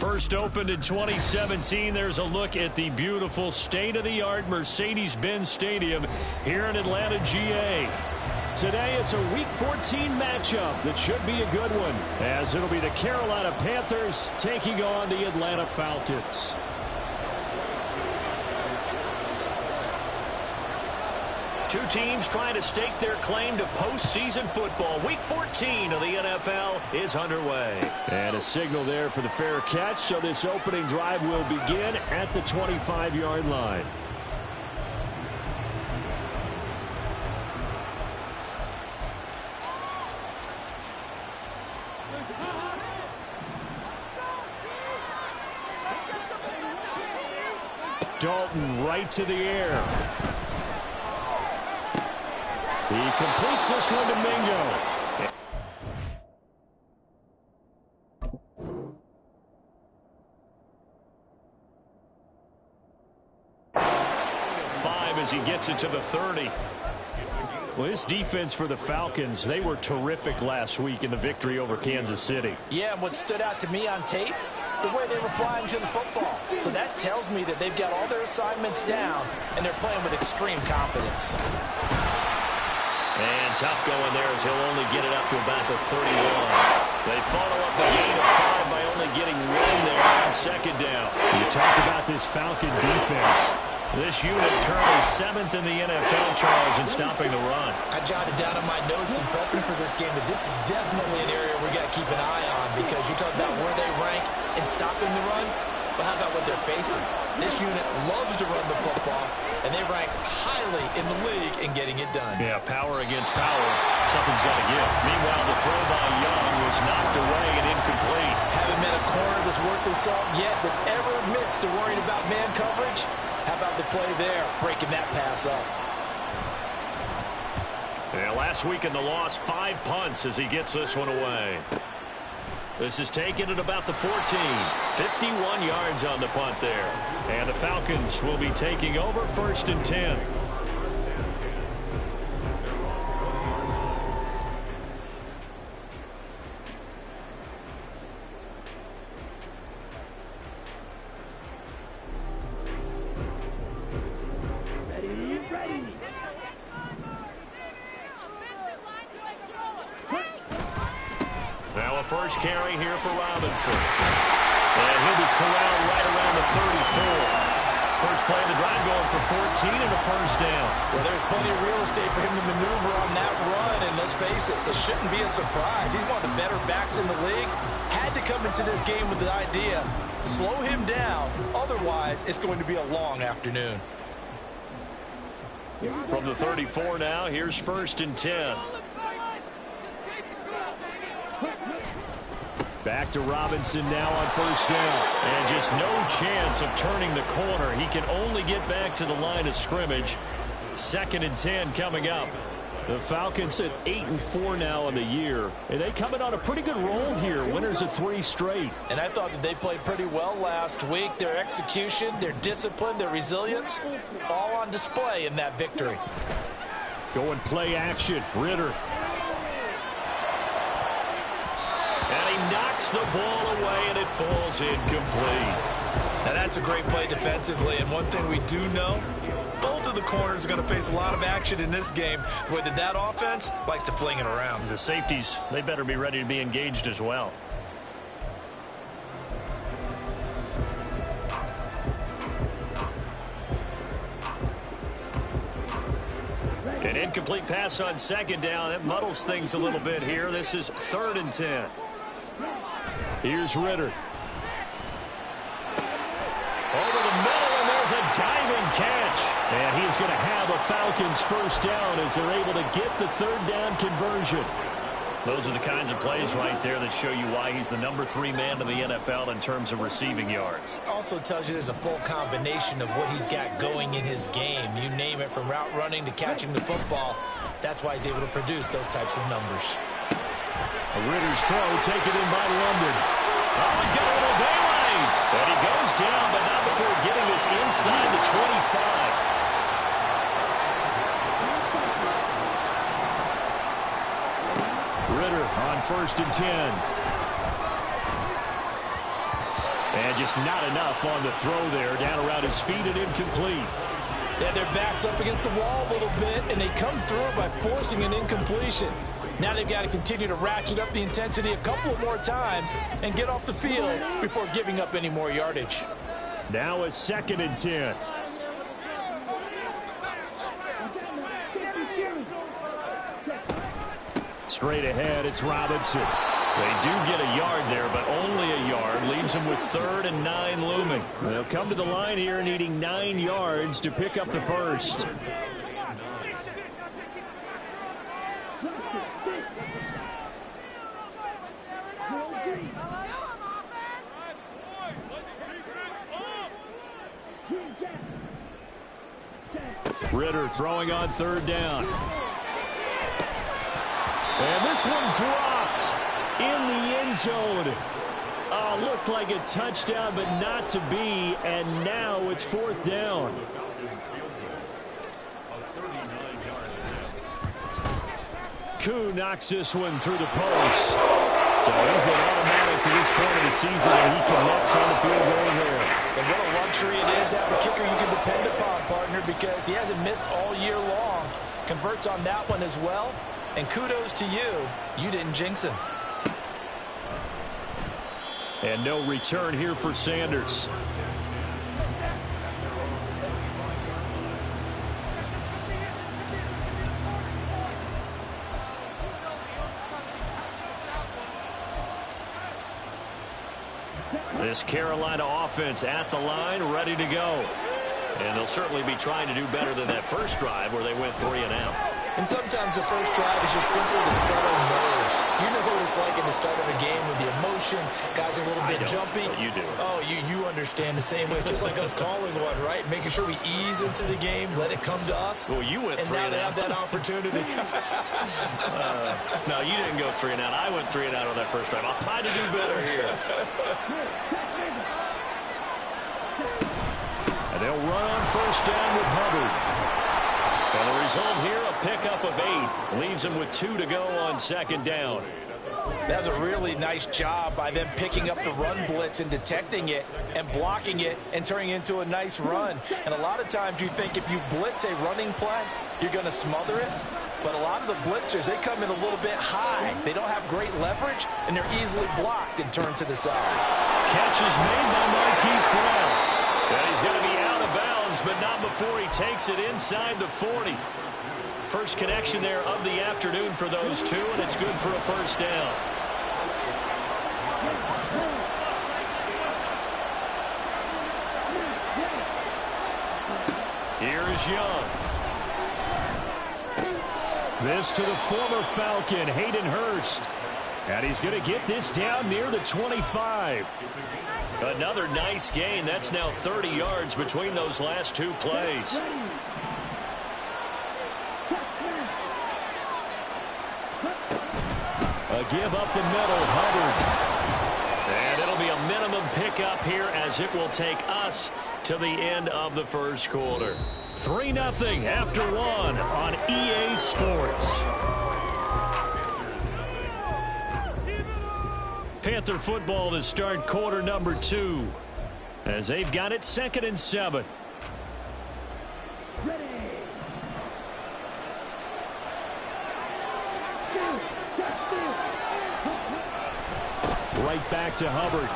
First opened in 2017, there's a look at the beautiful state-of-the-art Mercedes-Benz Stadium here in Atlanta, GA. Today, it's a Week 14 matchup that should be a good one, as it'll be the Carolina Panthers taking on the Atlanta Falcons. Two teams trying to stake their claim to postseason football. Week 14 of the NFL is underway. And a signal there for the fair catch, so this opening drive will begin at the 25-yard line. Dalton right to the air. He completes this one to Mingo. 5 as he gets it to the 30. Well, this defense for the Falcons, they were terrific last week in the victory over Kansas City. Yeah, and what stood out to me on tape, the way they were flying to the football. So that tells me that they've got all their assignments down, and they're playing with extreme confidence. And tough going there as he'll only get it up to about the 31. They follow up the gain of 5 by only getting 1 there on second down. You talk about this Falcon defense. This unit currently 7th in the NFL, Charles, in stopping the run. I jotted down on my notes in prepping for this game that this is definitely an area we got to keep an eye on, because you talk about where they rank in stopping the run, but how about what they're facing? This unit loves to run the football, and they rank highly in the league in getting it done. Yeah, power against power. Something's got to give. Meanwhile, the throw by Young was knocked away and incomplete. Haven't met a corner that's worth his salt yet that ever admits to worrying about man coverage. How about the play there, breaking that pass up? Yeah, last week in the loss, 5 punts as he gets this one away. This is taken at about the 14. 51 yards on the punt there. And the Falcons will be taking over 1st and 10. Now a first carry here for Robinson. And he'll be corralled right around the 34. First play of the drive going for 14 and a first down. Well, there's plenty of real estate for him to maneuver on that run, and let's face it, it shouldn't be a surprise. He's one of the better backs in the league. Had to come into this game with the idea, slow him down, otherwise it's going to be a long afternoon. From the 34 now, here's 1st and 10. Back to Robinson now on first down. And just no chance of turning the corner. He can only get back to the line of scrimmage. 2nd and 10 coming up. The Falcons at 8-4 now in the year. And they coming on a pretty good roll here. Winners of 3 straight. And I thought that they played pretty well last week. Their execution, their discipline, their resilience, all on display in that victory. Going play action. Ritter. And he knocks the ball away, and it falls incomplete. Now, that's a great play defensively, and one thing we do know, both of the corners are going to face a lot of action in this game, where that offense likes to fling it around. The safeties, they better be ready to be engaged as well. An incomplete pass on second down. That muddles things a little bit here. This is 3rd and 10. Here's Ritter. Over the middle, and there's a diving catch. And he's going to have a Falcons first down as they're able to get the 3rd down conversion. Those are the kinds of plays right there that show you why he's the number 3 man in the NFL in terms of receiving yards. Also tells you there's a full combination of what he's got going in his game. You name it, from route running to catching the football. That's why he's able to produce those types of numbers. A Ritter's throw taken in by London. Oh, he's got a little daylight. And he goes down, but not before getting this inside the 25. Ritter on 1st and 10. just not enough on the throw there. Down around his feet and incomplete. Yeah, their back's up against the wall a little bit, and they come through by forcing an incompletion. Now they've got to continue to ratchet up the intensity a couple more times and get off the field before giving up any more yardage. Now a 2nd and 10. Straight ahead, it's Robinson. They do get a yard there, but only a yard. Leaves them with 3rd and 9 looming. They'll come to the line here needing 9 yards to pick up the first. Ritter throwing on 3rd down. And this one dropped in the end zone. Looked like a touchdown, but not to be. And now it's 4th down. Koo knocks this one through the post. So he's been automatic to this point of the season, and he connects on the field goal here. And what a luxury it is to have a kicker you can depend upon, partner, because he hasn't missed all year long. Converts on that one as well. And kudos to you. You didn't jinx him. And no return here for Sanders. This Carolina offense at the line, ready to go. And they'll certainly be trying to do better than that first drive where they went 3 and out. And sometimes the first drive is just simple to settle nerves. You know what it's like at the start of a game with the emotion. Guys are a little bit jumpy. You do. Oh, you understand the same way. It's just like us calling one, right? Making sure we ease into the game, let it come to us. Well, you went 3 and out. And now they have that opportunity. No, you didn't go 3 and out. I went 3 and out on that first drive. I'll try to do better here. And they'll run on 1st down with Hubbard. And the result here, a pickup of 8. Leaves them with 2 to go on 2nd down. That was a really nice job by them picking up the run blitz and detecting it and blocking it and turning it into a nice run. And a lot of times you think if you blitz a running play, you're going to smother it. But a lot of the blitzers, they come in a little bit high. They don't have great leverage, and they're easily blocked and turned to the side. Catch is made by Marquise Brown. And he's going to be out of bounds, but not before he takes it inside the 40. First connection there of the afternoon for those two, and it's good for a 1st down. Here is Young. This to the former Falcon, Hayden Hurst. And he's going to get this down near the 25. Another nice gain. That's now 30 yards between those last 2 plays. A give up the middle, Hubbard. And it'll be a minimum pickup here as it will take us to the end of the first quarter. 3-0 after 1 on EA Sports. Panther football to start quarter number 2 as they've got it 2nd and 7. Right back to Hubbard.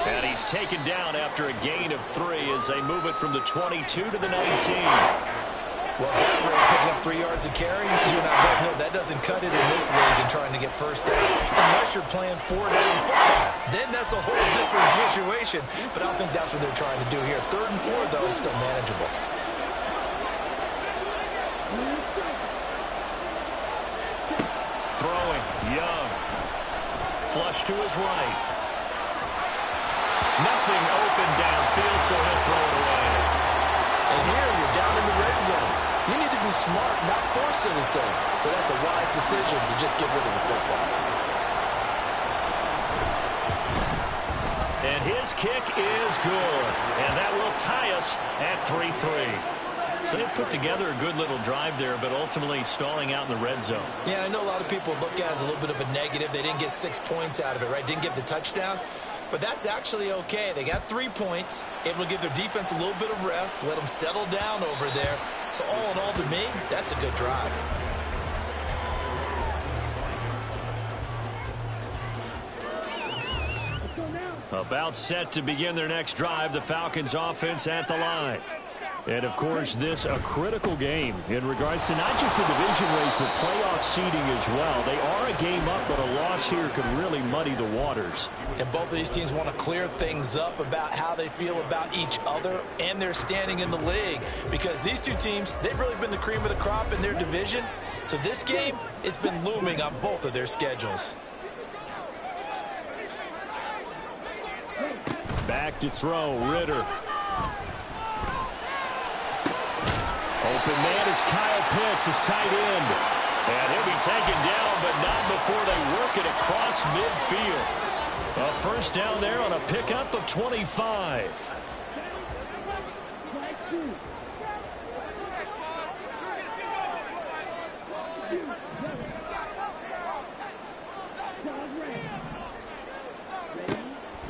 And he's taken down after a gain of 3 as they move it from the 22 to the 19. Well, that rate, picking up 3 yards a carry, you and I both know that doesn't cut it in this league and trying to get first downs. Unless you're playing 4-down football, then that's a whole different situation. But I don't think that's what they're trying to do here. 3rd and 4, though, is still manageable. Throwing, Young. Flush to his right. Nothing open downfield, so he'll throw it away. And here you're down in the red zone. You need to be smart, not force anything. So that's a wise decision to just get rid of the football. And his kick is good. And that will tie us at 3-3. So they put together a good little drive there, but ultimately stalling out in the red zone. Yeah, I know a lot of people look at it as a little bit of a negative. They didn't get 6 points out of it, right? Didn't get the touchdown. But that's actually okay. They got 3 points, able to give their defense a little bit of rest, let them settle down over there. So all in all, to me, that's a good drive. About set to begin their next drive, the Falcons offense at the line. And, of course, this a critical game in regards to not just the division race, but playoff seeding as well. They are a game up, but a loss here could really muddy the waters. And both of these teams want to clear things up about how they feel about each other and their standing in the league. Because these two teams, they've really been the cream of the crop in their division. So this game, it's been looming on both of their schedules. Back to throw, Ritter. Open man is Kyle Pitts, his tight end. And he'll be taken down, but not before they work it across midfield. A first down there on a pickup of 25.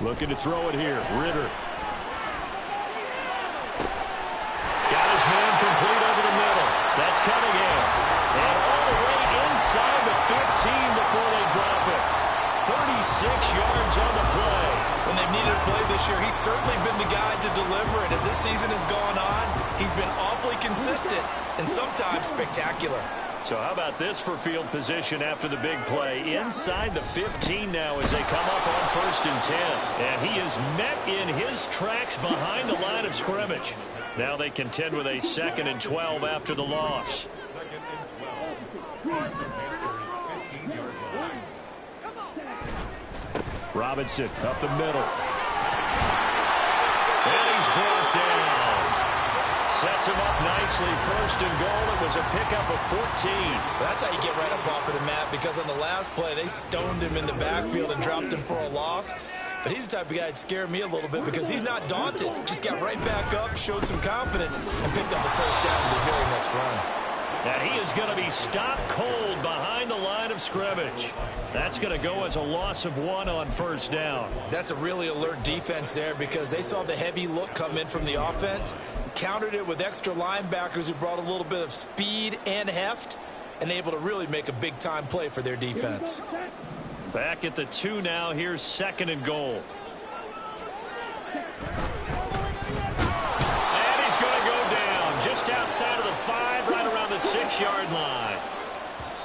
Looking to throw it here, Ritter. Got his man complete over the middle. That's Cunningham. And all the way inside the 15 before they drop it. 36 yards on the play. When they've needed a play this year, he's certainly been the guy to deliver it. As this season has gone on, he's been awfully consistent and sometimes spectacular. So how about this for field position after the big play? Inside the 15 now as they come up on 1st and 10. And he is met in his tracks behind the line of scrimmage. Now they contend with a 2nd and 12 after the loss. Robinson up the middle. And he's brought down. Sets him up nicely. 1st and goal. It was a pickup of 14. That's how you get right up off of the mat, because on the last play, they stoned him in the backfield and dropped him for a loss. But he's the type of guy that scared me a little bit because he's not daunted. Just got right back up, showed some confidence, and picked up a 1st down with his very next run. And he is going to be stopped cold behind the line of scrimmage. That's going to go as a loss of 1 on 1st down. That's a really alert defense there because they saw the heavy look come in from the offense, countered it with extra linebackers who brought a little bit of speed and heft, and able to really make a big-time play for their defense. Back at the 2 now. Here's 2nd and goal. And he's going to go down just outside of the 5, right around the 6-yard line.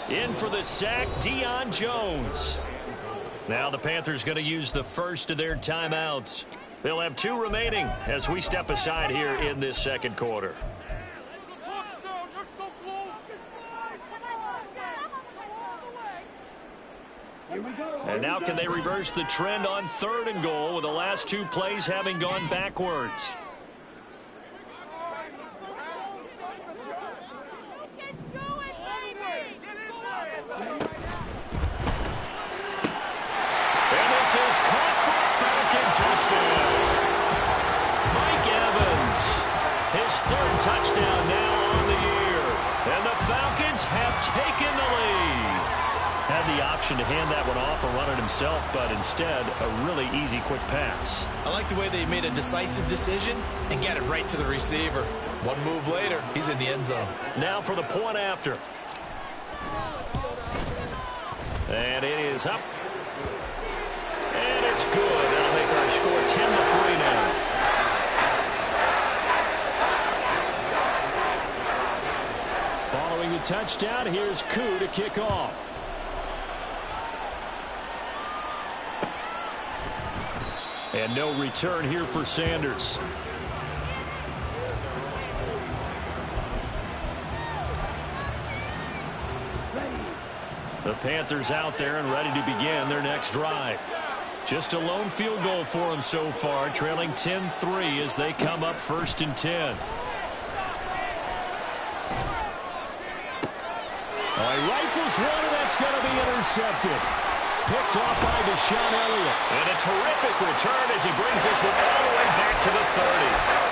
In for the sack, Deion Jones. Now the Panthers going to use the first of their timeouts. They'll have 2 remaining as we step aside here in this 2nd quarter. And now can they reverse the trend on 3rd and goal with the last 2 plays having gone backwards? And this is caught for a Falcon touchdown. Mike Evans, his 3rd touchdown now on the year. And the Falcons have taken the lead. Had the option to hand that one off or run it himself, but instead a really easy quick pass. I like the way they made a decisive decision and got it right to the receiver. One move later, he's in the end zone. Now for the point after. And it is up. And it's good. That'll make our score 10-3 now. Following the touchdown, here's Koo to kick off. And no return here for Sanders. The Panthers out there and ready to begin their next drive. Just a lone field goal for them so far, trailing 10-3 as they come up 1st and 10. He rifles one, and that's going to be intercepted. Picked off by Deshaun Elliott. And a terrific return as he brings this one all the way back to the 30.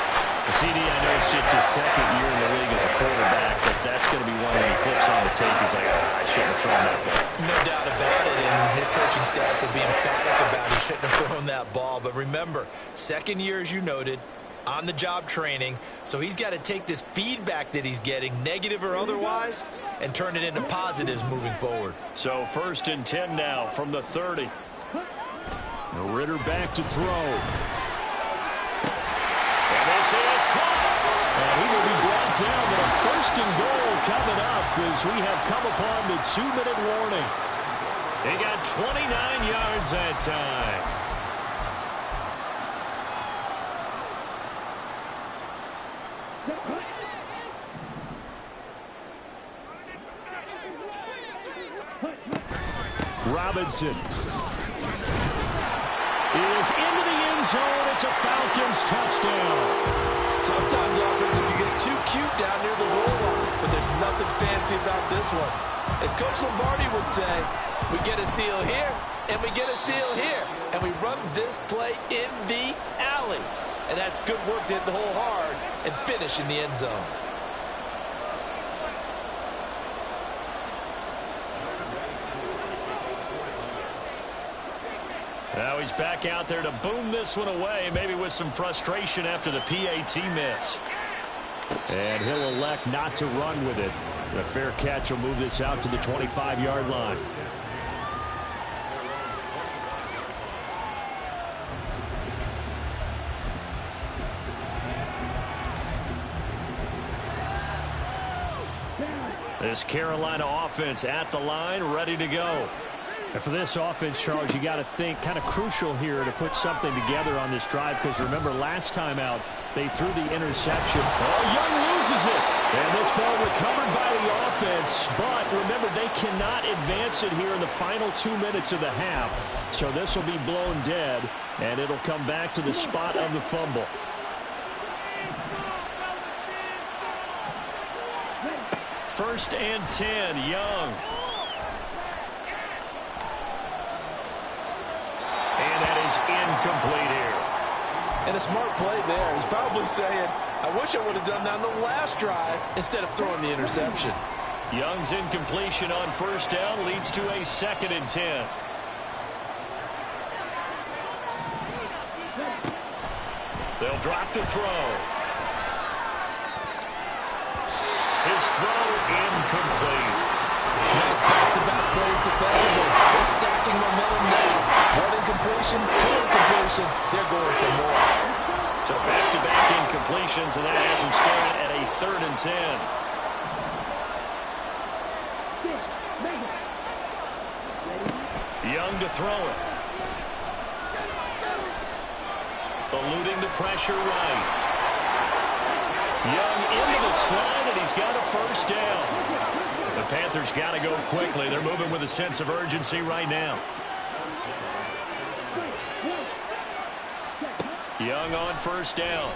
CD, I know it's just his 2nd year in the league as a quarterback, but that's going to be one when he flips on the tape. He's like, I shouldn't have thrown that ball. No doubt about it, and his coaching staff will be emphatic about he shouldn't have thrown that ball. But remember, second year, as you noted, on-the-job training, so he's got to take this feedback that he's getting, negative or otherwise, and turn it into positives moving forward. So 1st and 10 now from the 30. Ritter back to throw. And this is caught. And he will be brought down with a 1st and goal coming up as we have come upon the 2-minute warning. They got 29 yards that time. Robinson is into the end zone. It's a Falcons touchdown. Sometimes offense, if you get too cute down near the goal line, but there's nothing fancy about this one. As Coach Lombardi would say, we get a seal here, and we get a seal here, and we run this play in the alley. And that's good work to hit the hole hard and finish in the end zone. Now he's back out there to boom this one away, maybe with some frustration after the PAT miss. And he'll elect not to run with it. A fair catch will move this out to the 25-yard line. This Carolina offense at the line, ready to go. And for this offense, Charles, you got to think kind of crucial here to put something together on this drive, because remember last time out they threw the interception. Oh, Young loses it. And this ball recovered by the offense, but remember they cannot advance it here in the final 2 minutes of the half. So this will be blown dead, and it'll come back to the spot of the fumble. First and 10, Young. And that is incomplete here. And a smart play there. He's probably saying, I wish I would have done that on the last drive instead of throwing the interception. Young's incompletion on first down leads to a 2nd and 10. They'll drop to throw. His throw incomplete. Nice back-to-back plays defensively. They're stacking momentum now. One incompletion, 2 incompletion. They're going for more. So back-to-back incompletions, and that has him staring at a 3rd and 10. Young to throw it. Eluding the pressure right. Young into the slide, and he's got a first down. The Panthers got to go quickly. They're moving with a sense of urgency right now. Young on first down.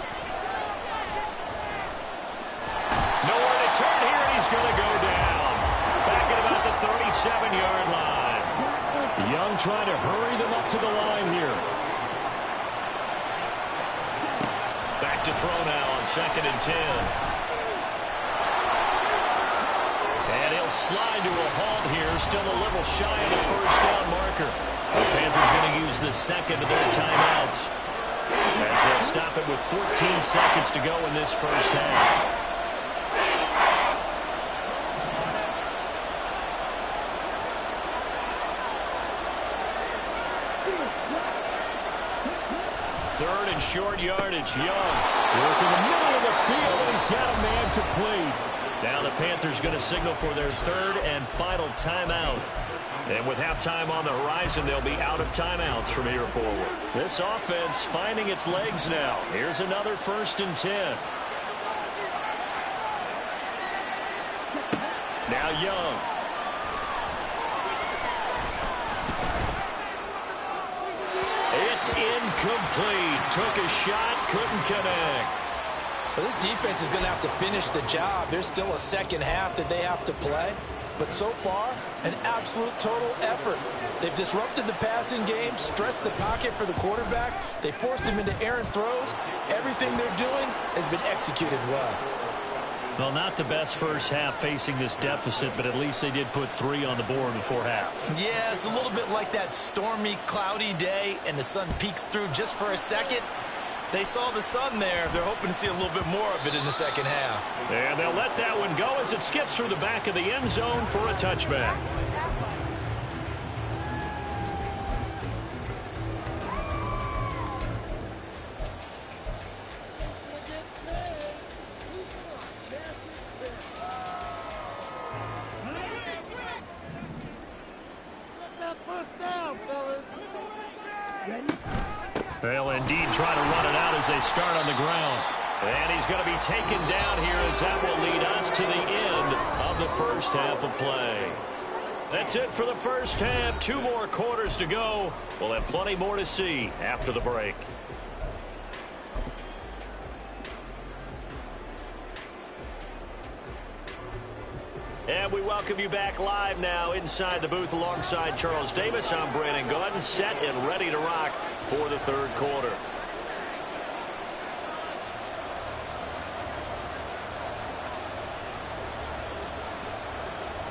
Nowhere to turn here, and he's going to go down. Back at about the 37-yard line. Young trying to hurry them up to the line here. Back to throw now on 2nd and 10. And he'll slide to a halt here, still a little shy of the first down marker. The Panthers going to use the 2nd of their timeouts, as they'll stop it with 14 seconds to go in this first half. Third and short yardage. Young working the middle of the field, and he's got a man complete. Now the Panthers going to signal for their 3rd and final timeout. And with halftime on the horizon, they'll be out of timeouts from here forward. This offense finding its legs now. Here's another 1st and 10. Now Young. It's incomplete. Took a shot, couldn't connect. Well, this defense is going to have to finish the job. There's still a second half that they have to play. But so far, an absolute total effort. They've disrupted the passing game, stressed the pocket for the quarterback. They forced him into errant throws. Everything they're doing has been executed well. Well, not the best first half facing this deficit, but at least they did put 3 on the board before half. Yeah, it's a little bit like that stormy, cloudy day, and the sun peeks through just for a second. They saw the sun there. They're hoping to see a little bit more of it in the second half. And they'll let that one go as it skips through the back of the end zone for a touchback. They'll indeed try to run it out as they start on the ground. And he's going to be taken down here as that will lead us to the end of the first half of play. That's it for the first half. 2 more quarters to go. We'll have plenty more to see after the break. And we welcome you back live now inside the booth alongside Charles Davis. I'm Brandon Gaudin, set and ready to rock for the third quarter.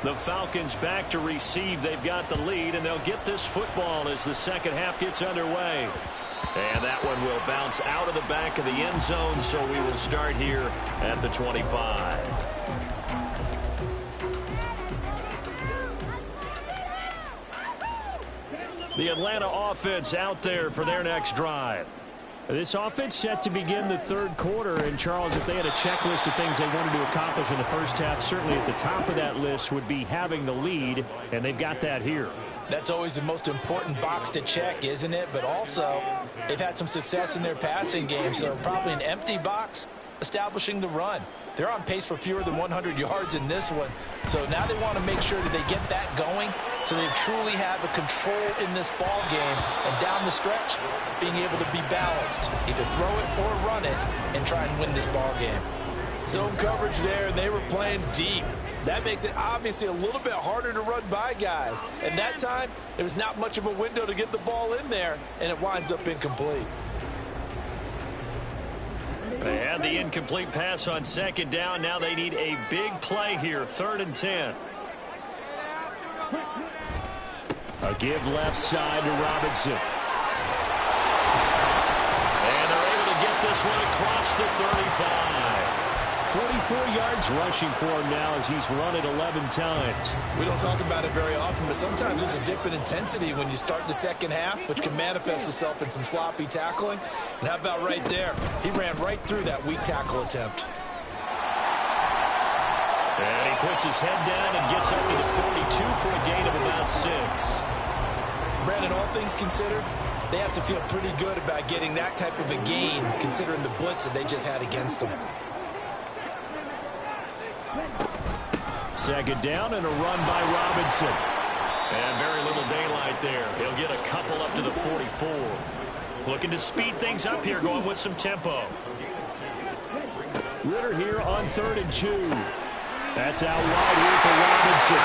The Falcons back to receive. They've got the lead, and they'll get this football as the second half gets underway. And that one will bounce out of the back of the end zone, so we will start here at the 25. The Atlanta offense out there for their next drive. This offense set to begin the third quarter. And, Charles, if they had a checklist of things they wanted to accomplish in the first half, certainly at the top of that list would be having the lead, and they've got that here. That's always the most important box to check, isn't it? But also, they've had some success in their passing game, so probably an empty box establishing the run. They're on pace for fewer than 100 yards in this one. So now they want to make sure that they get that going so they truly have a control in this ball game. And down the stretch, being able to be balanced. Either throw it or run it and try and win this ball game. Zone coverage there, and they were playing deep. That makes it obviously a little bit harder to run by guys. And that time, there was not much of a window to get the ball in there, and it winds up incomplete. They had the incomplete pass on second down. Now they need a big play here, 3rd and 10. A give left side to Robinson. And they're able to get this one across the 35. 44 yards rushing for him now as he's run it 11 times. We don't talk about it very often, but sometimes there's a dip in intensity when you start the second half, which can manifest itself in some sloppy tackling. And how about right there? He ran right through that weak tackle attempt. And he puts his head down and gets up to the 42 for a gain of about 6. Brandon, all things considered, they have to feel pretty good about getting that type of a gain, considering the blitz that they just had against them. Second down and a run by Robinson. And very little daylight there. He'll get a couple up to the 44. Looking to speed things up here, going with some tempo. Ritter here on 3rd and 2. That's out wide here for Robinson.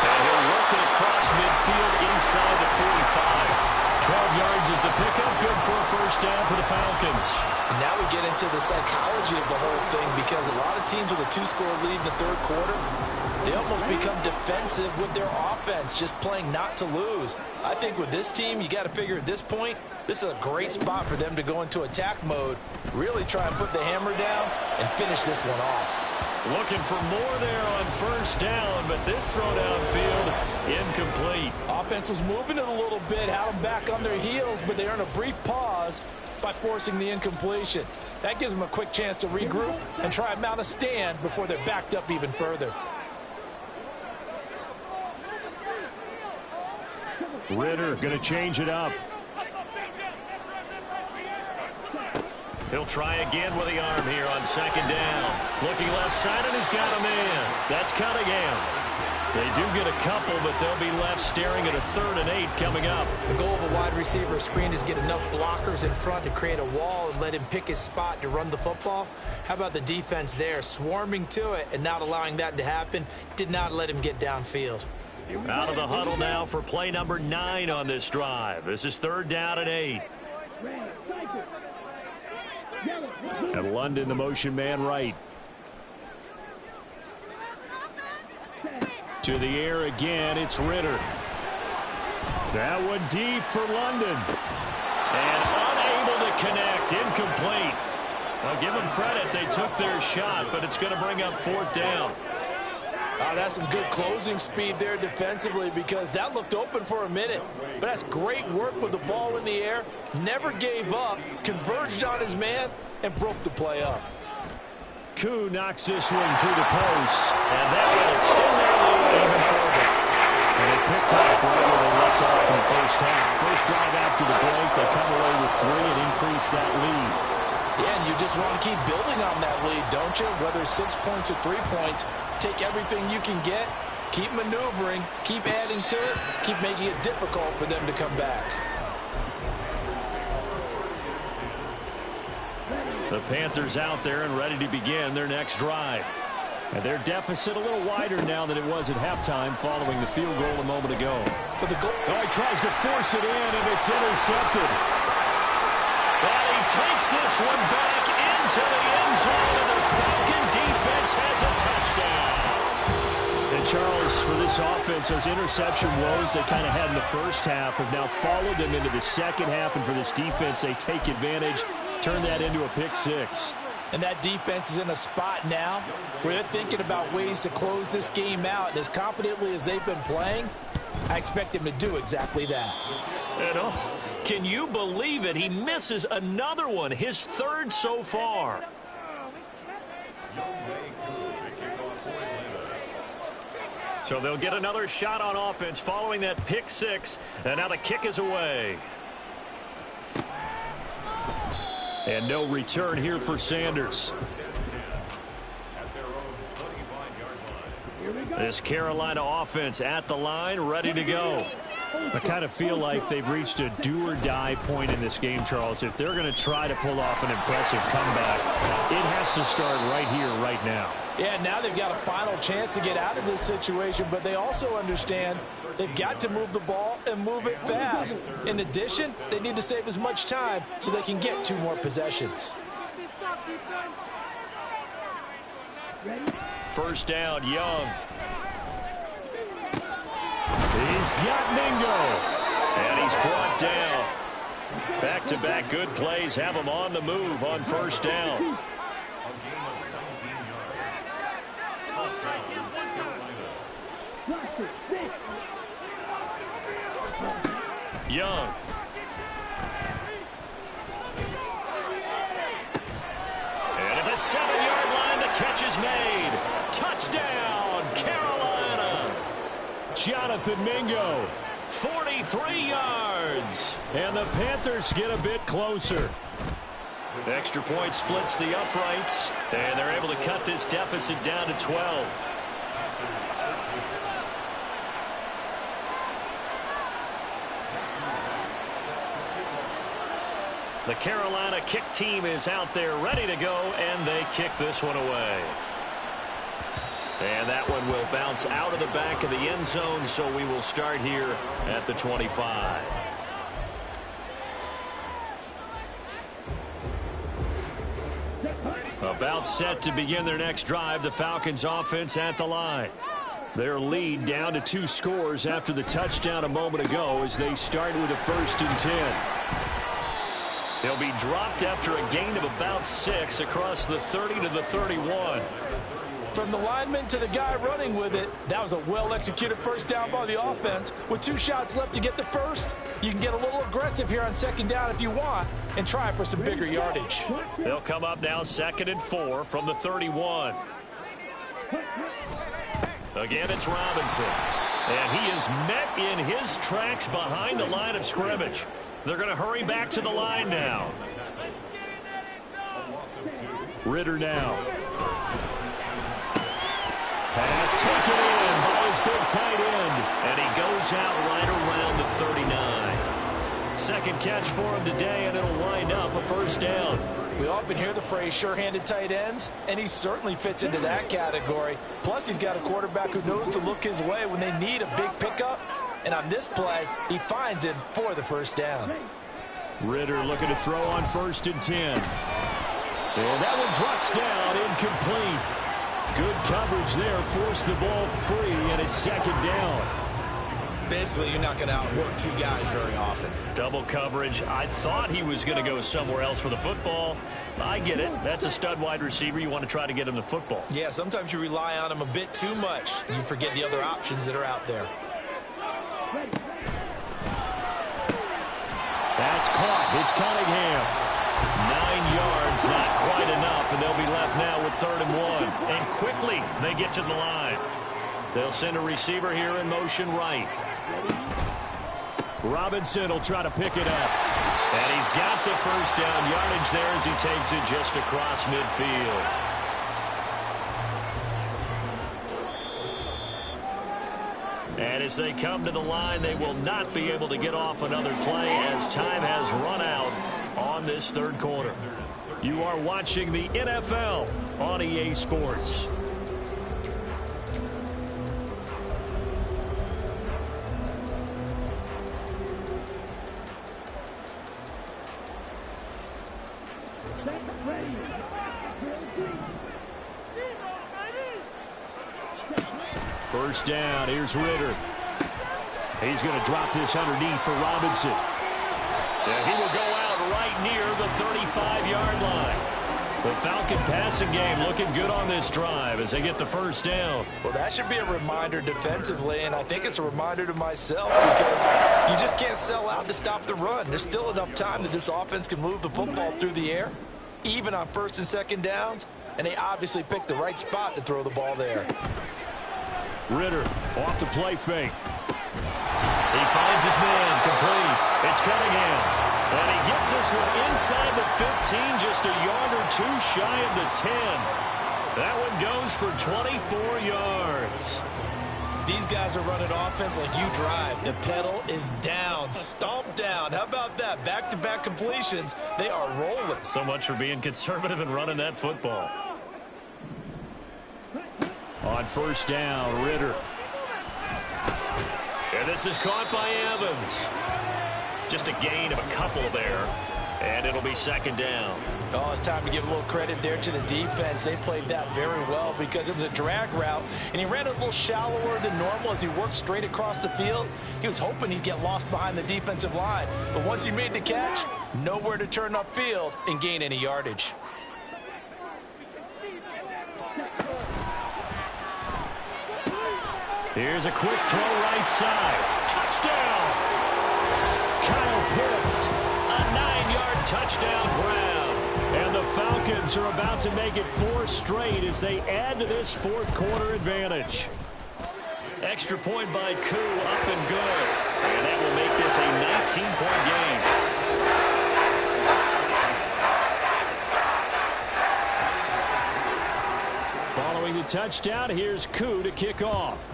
And he'll work it across midfield inside the 45. 12 yards is the pickup. Good for a first down for the Falcons. And now we get into the psychology of the whole thing, because a lot of teams with a 2-score lead in the third quarter, they almost become defensive with their offense, just playing not to lose. I think with this team, you got to figure at this point, this is a great spot for them to go into attack mode, really try and put the hammer down and finish this one off. Looking for more there on first down, but this throw downfield incomplete. Offense was moving it a little bit, had them back on their heels, but they earned a brief pause by forcing the incompletion. That gives them a quick chance to regroup and try and mount a stand before they're backed up even further. Ritter going to change it up. He'll try again with the arm here on second down. Looking left side, and he's got a man. That's Cunningham. They do get a couple, but they'll be left staring at a 3rd and 8 coming up. The goal of a wide receiver screen is get enough blockers in front to create a wall and let him pick his spot to run the football. How about the defense there, swarming to it and not allowing that to happen? Did not let him get downfield. Out of the huddle now for play number 9 on this drive. This is 3rd down and 8. And London, the motion man right. To the air again, it's Ritter. That one deep for London. And unable to connect, incomplete. I'll give them credit, they took their shot, but it's going to bring up 4th down. That's some good closing speed there defensively, because that looked open for a minute. But that's great work with the ball in the air. Never gave up, converged on his man, and broke the play up. Koo knocks this one through the post. And that will extend their lead even further. And they picked up right where they left off in the first half. First drive after the break, they come away with 3 and increase that lead. Yeah, and you just want to keep building on that lead, don't you? Whether it's 6 points or 3 points, take everything you can get, keep maneuvering, keep adding to it, keep making it difficult for them to come back. The Panthers out there and ready to begin their next drive. And their deficit a little wider now than it was at halftime following the field goal a moment ago. But the goal... Oh, he tries to force it in, and it's intercepted. Well, he takes this one back into the end zone, and the Falcon defense has a touchdown. And Charles, for this offense, those interception woes they kind of had in the first half have now followed them into the second half, and for this defense, they take advantage, turn that into a pick 6. And that defense is in a spot now where they're thinking about ways to close this game out. And as confidently as they've been playing, I expect them to do exactly that. And can you believe it? He misses another one, his 3rd so far. So they'll get another shot on offense following that pick 6. And now the kick is away. And no return here for Sanders. This Carolina offense at the line, ready to go. I kind of feel like they've reached a do-or-die point in this game, Charles. If they're going to try to pull off an impressive comeback, it has to start right here, right now. Yeah, now they've got a final chance to get out of this situation, but they also understand they've got to move the ball and move it fast. In addition, they need to save as much time so they can get 2 more possessions. First down, Young. He's got Mingo. And he's brought down. Back-to-back good plays have him on the move on first down. Young. And at the 7-yard line, the catch is made. Touchdown, Carolina. Jonathan Mingo, 43 yards. And the Panthers get a bit closer. Extra point splits the uprights, and they're able to cut this deficit down to 12. The Carolina kick team is out there ready to go, and they kick this one away. And that one will bounce out of the back of the end zone, so we will start here at the 25. About set to begin their next drive, the Falcons offense at the line. Their lead down to 2 scores after the touchdown a moment ago as they start with a 1st and 10. They'll be dropped after a gain of about 6 across the 30 to the 31. From the lineman to the guy running with it, that was a well-executed first down by the offense. With 2 shots left to get the first, you can get a little aggressive here on 2nd down if you want and try for some bigger yardage. They'll come up now 2nd and 4 from the 31. Again, it's Robinson. And he is met in his tracks behind the line of scrimmage. They're going to hurry back to the line now. Ritter now. Pass taken in by his big tight end. And he goes out right around the 39. Second catch for him today, and it'll wind up a 1st down. We often hear the phrase sure-handed tight ends, and he certainly fits into that category. Plus, he's got a quarterback who knows to look his way when they need a big pickup. And on this play, he finds him for the 1st down. Ritter looking to throw on 1st and 10. And that one drops down incomplete. Good coverage there. Forced the ball free, and it's second down. Basically, you're not going to outwork two guys very often. Double coverage. I thought he was going to go somewhere else for the football. I get it. That's a stud wide receiver. You want to try to get him the football. Yeah, sometimes you rely on him a bit too much. You forget the other options that are out there. That's caught. It's Cunningham. 9 yards, not quite enough, and they'll be left now with 3rd and 1. And quickly, they get to the line. They'll send a receiver here in motion right. Robinson will try to pick it up. And he's got the first down yardage there as he takes it just across midfield. And as they come to the line, they will not be able to get off another play as time has run out on this 3rd quarter. You are watching the NFL on EA Sports. First down, here's Ritter. He's going to drop this underneath for Robinson. And he will go out right near the 35-yard line. The Falcon passing game looking good on this drive as they get the first down. Well, that should be a reminder defensively, and I think it's a reminder to myself because you just can't sell out to stop the run. There's still enough time that this offense can move the football through the air, even on 1st and 2nd downs, and they obviously picked the right spot to throw the ball there. Ritter off the play fake. He finds his man complete. It's Cunningham. And he gets this one inside the 15, just a yard or two shy of the 10. That one goes for 24 yards. These guys are running offense like you drive. The pedal is down, stomp down. How about that? Back-to-back completions. They are rolling. So much for being conservative and running that football. On first down, Ritter. And this is caught by Evans. Just a gain of a couple there. And it'll be 2nd down. Oh, it's time to give a little credit there to the defense. They played that very well because it was a drag route, and he ran it a little shallower than normal as he worked straight across the field. He was hoping he'd get lost behind the defensive line. But once he made the catch, nowhere to turn upfield and gain any yardage. Here's a quick throw right side. Touchdown! Kyle Pitts, a 9-yard touchdown grab. And the Falcons are about to make it 4 straight as they add to this 4th quarter advantage. Extra point by Koo, up and good. And that will make this a 19-point game. Following the touchdown, here's Koo to kick off.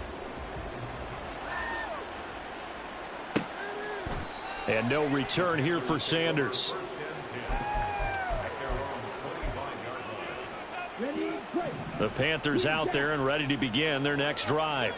And no return here for Sanders. The Panthers out there and ready to begin their next drive.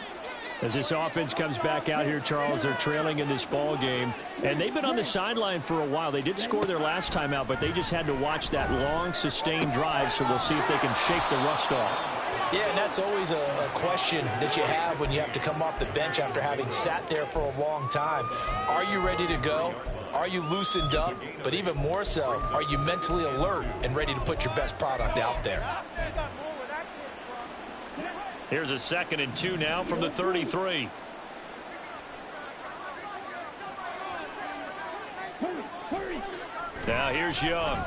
As this offense comes back out here, Charles, they're trailing in this ball game. And they've been on the sideline for a while. They did score their last time out, but they just had to watch that long, sustained drive, so we'll see if they can shake the rust off. Yeah, and that's always a question that you have when you have to come off the bench after having sat there for a long time. Are you ready to go? Are you loosened up? But even more so, are you mentally alert and ready to put your best product out there? Here's a 2nd and 2 now from the 33. Now here's Young.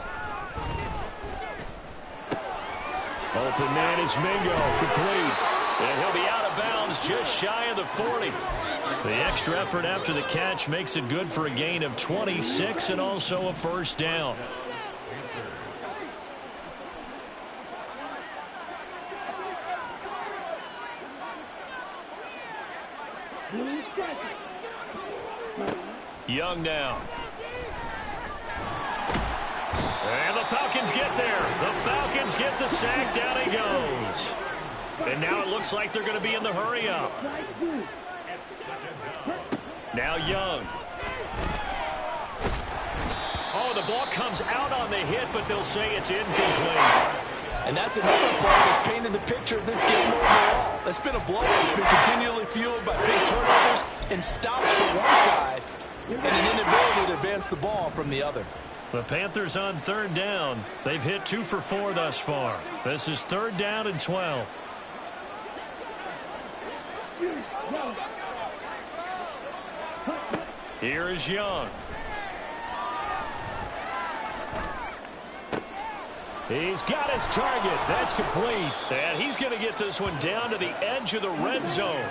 Open man is Mingo, complete. And he'll be out of bounds just shy of the 40. The extra effort after the catch makes it good for a gain of 26 and also a first down. Young now. And the Falcons get there. The Falcons get the sack. Down he goes. And now it looks like they're going to be in the hurry up. Now Young. Oh, the ball comes out on the hit, but they'll say it's incomplete. And that's another play that's painted the picture of this game overall. It's been a blowout. It's been continually fueled by big turnovers and stops from one side and an inability to advance the ball from the other. The Panthers on third down. They've hit 2 for 4 thus far. This is 3rd down and 12. Here is Young. He's got his target. That's complete. And he's going to get this one down to the edge of the red zone.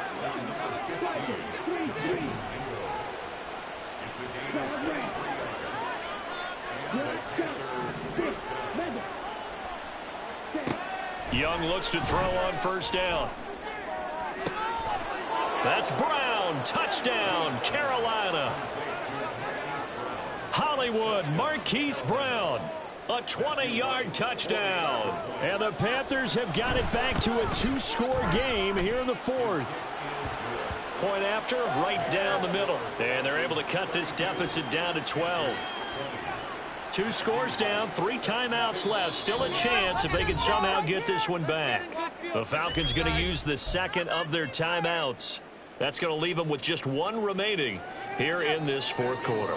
Young looks to throw on 1st down. That's Brown. Touchdown, Carolina. Hollywood, Marquise Brown. A 20-yard touchdown. And the Panthers have got it back to a 2-score game here in the 4th. Point after, right down the middle. And they're able to cut this deficit down to 12. 2 scores down, 3 timeouts left. Still a chance if they can somehow get this one back. The Falcons going to use the 2nd of their timeouts. That's going to leave them with just 1 remaining here in this 4th quarter.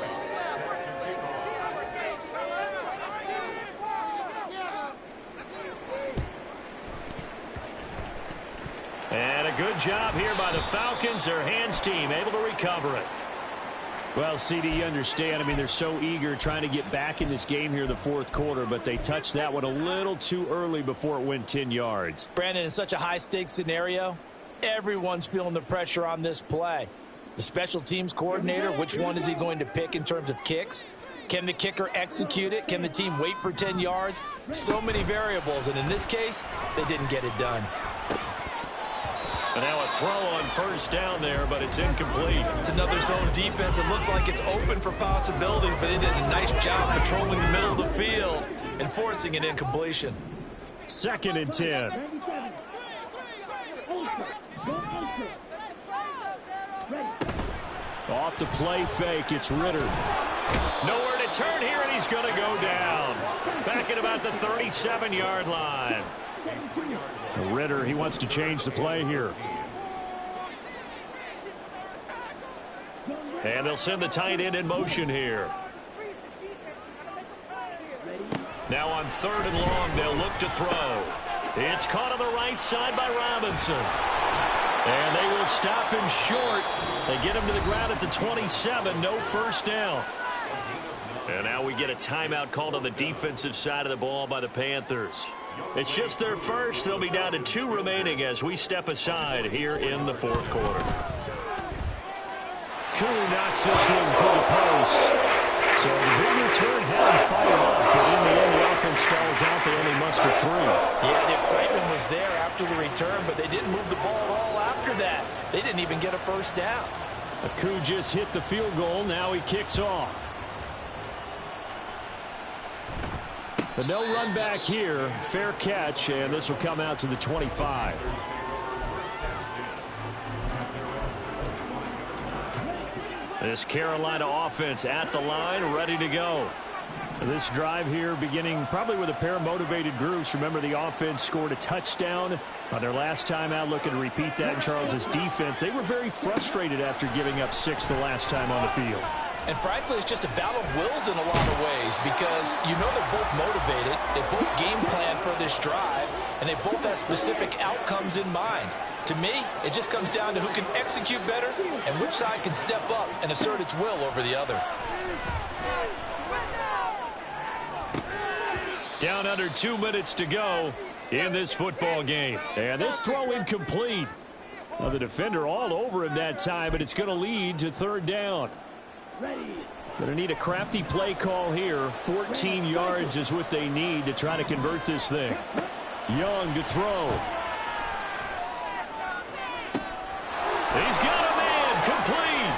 And a good job here by the Falcons. Their hands team able to recover it. Well, CD, you understand. I mean, they're so eager trying to get back in this game here in the 4th quarter, but they touched that one a little too early before it went 10 yards. Brandon, in such a high-stakes scenario, everyone's feeling the pressure on this play. The special teams coordinator, which one is he going to pick in terms of kicks? Can the kicker execute it? Can the team wait for 10 yards? So many variables, and in this case, they didn't get it done. And now a throw on 1st down there, but it's incomplete. It's another zone defense. It looks like it's open for possibilities, but they did a nice job patrolling the middle of the field and forcing an incompletion. 2nd and 10. Off the play fake, it's Ritter. Nowhere to turn here, and he's going to go down. Back at about the 37-yard line. Ritter, he wants to change the play here. And they'll send the tight end in motion here. Now on 3rd and long, they'll look to throw. It's caught on the right side by Robinson. And they will stop him short. They get him to the ground at the 27. No 1st down. And now we get a timeout called on the defensive side of the ball by the Panthers. It's just their first. They'll be down to 2 remaining as we step aside here in the 4th quarter. Koo knocks this one to the post. So the big return had him fired up, but in the end the offense stalls out. They only muster 3. Yeah, the excitement was there after the return, but they didn't move the ball at all after that. They didn't even get a 1st down. Koo just hit the field goal. Now he kicks off. But no run back here. Fair catch, and this will come out to the 25. This Carolina offense at the line, ready to go. This drive here beginning probably with a pair of motivated groups. Remember, the offense scored a touchdown on their last time out, looking to repeat that in Charles's defense. They were very frustrated after giving up 6 the last time on the field. And frankly, it's just a battle of wills in a lot of ways because you know they're both motivated, they both game plan for this drive, and they both have specific outcomes in mind. To me, it just comes down to who can execute better and which side can step up and assert its will over the other. Down under 2 minutes to go in this football game. And this throw incomplete. Well, the defender all over him that time, but it's going to lead to 3rd down. Going to need a crafty play call here. 14 yards is what they need to try to convert this thing. Young to throw. He's got a man. Complete.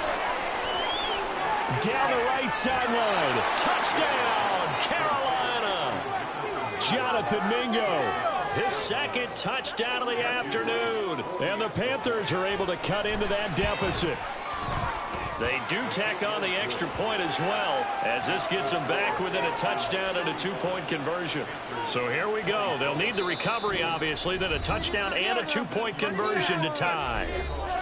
Down the right sideline. Touchdown, Carolina. Jonathan Mingo. His 2nd touchdown of the afternoon. And the Panthers are able to cut into that deficit. They do tack on the extra point as well, as this gets them back within a touchdown and a two-point conversion. So here we go. They'll need the recovery, obviously, then a touchdown and a two-point conversion to tie.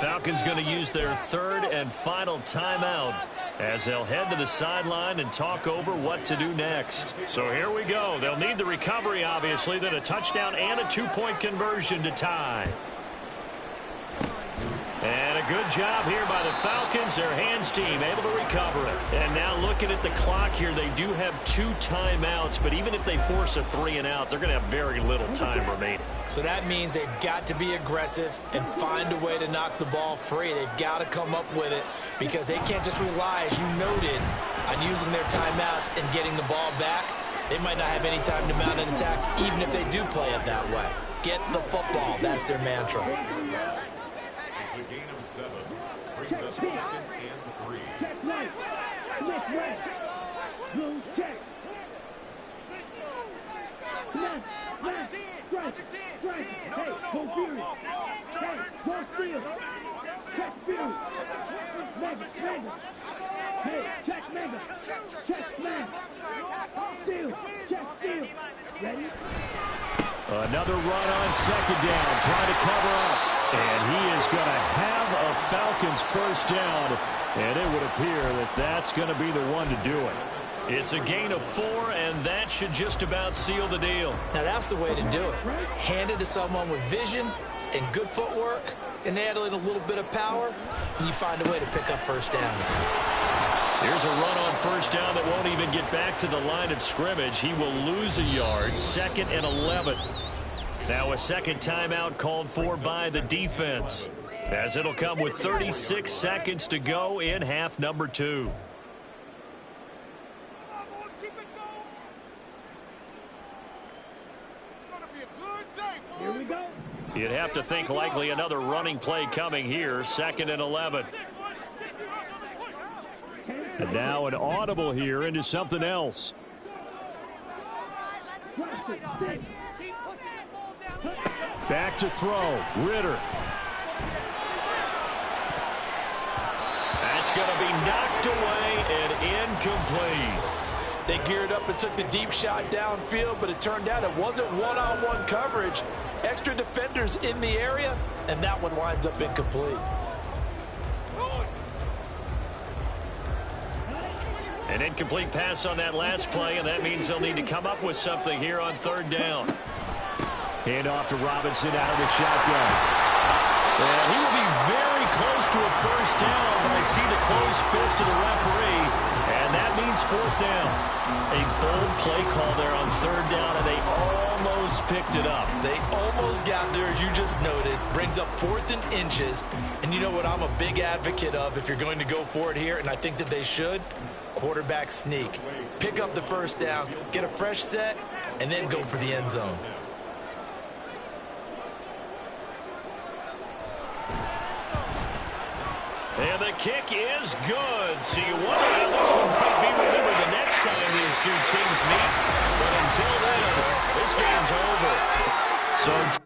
Falcons going to use their third and final timeout as they'll head to the sideline and talk over what to do next. So here we go. They'll need the recovery, obviously, then a touchdown and a two-point conversion to tie. And a good job here by the Falcons. Their hands team able to recover it. And now looking at the clock here, they do have 2 timeouts, but even if they force a 3-and-out, they're going to have very little time remaining. So that means they've got to be aggressive and find a way to knock the ball free. They've got to come up with it because they can't just rely, as you noted, on using their timeouts and getting the ball back. They might not have any time to mount an attack, even if they do play it that way. Get the football. That's their mantra. A gain of 7 brings us 2nd and 3. Check right. Check right. Blue check. Come on. Right. Right. Hey, go Fury. Hey, go Field. Check Fury. Mega. Hey, check Mega. Check man. Steal. Check Steal. Ready? Another run on 2nd down, trying to cover up. And he is going to have a Falcons first down, and it would appear that that's going to be the one to do it. It's a gain of 4, and that should just about seal the deal. Now that's the way to do it. Hand it to someone with vision and good footwork, and add in a little bit of power, and you find a way to pick up first downs. Here's a run on 1st down that won't even get back to the line of scrimmage. He will lose a yard, 2nd and 11. Now a 2nd timeout called for by the defense, as it'll come with 36 seconds to go in half number 2. Here we go. You'd have to think likely another running play coming here, 2nd and 11. And now an audible here into something else. Back to throw. Ritter. That's going to be knocked away and incomplete. They geared up and took the deep shot downfield, but it turned out it wasn't one-on-one coverage. Extra defenders in the area, and that one winds up incomplete. An incomplete pass on that last play, and that means they'll need to come up with something here on 3rd down. Hand off to Robinson out of the shotgun. And he will be very close to a first down, but I see the closed fist of the referee, and that means 4th down. A bold play call there on 3rd down, and they almost picked it up. They almost got there, as you just noted. Brings up 4th and inches. And you know what I'm a big advocate of if you're going to go for it here, and I think that they should? Quarterback sneak. Pick up the first down, get a fresh set, and then go for the end zone. And the kick is good. So you wonder how this one might be remembered the next time these two teams meet. But until then, this game's over. So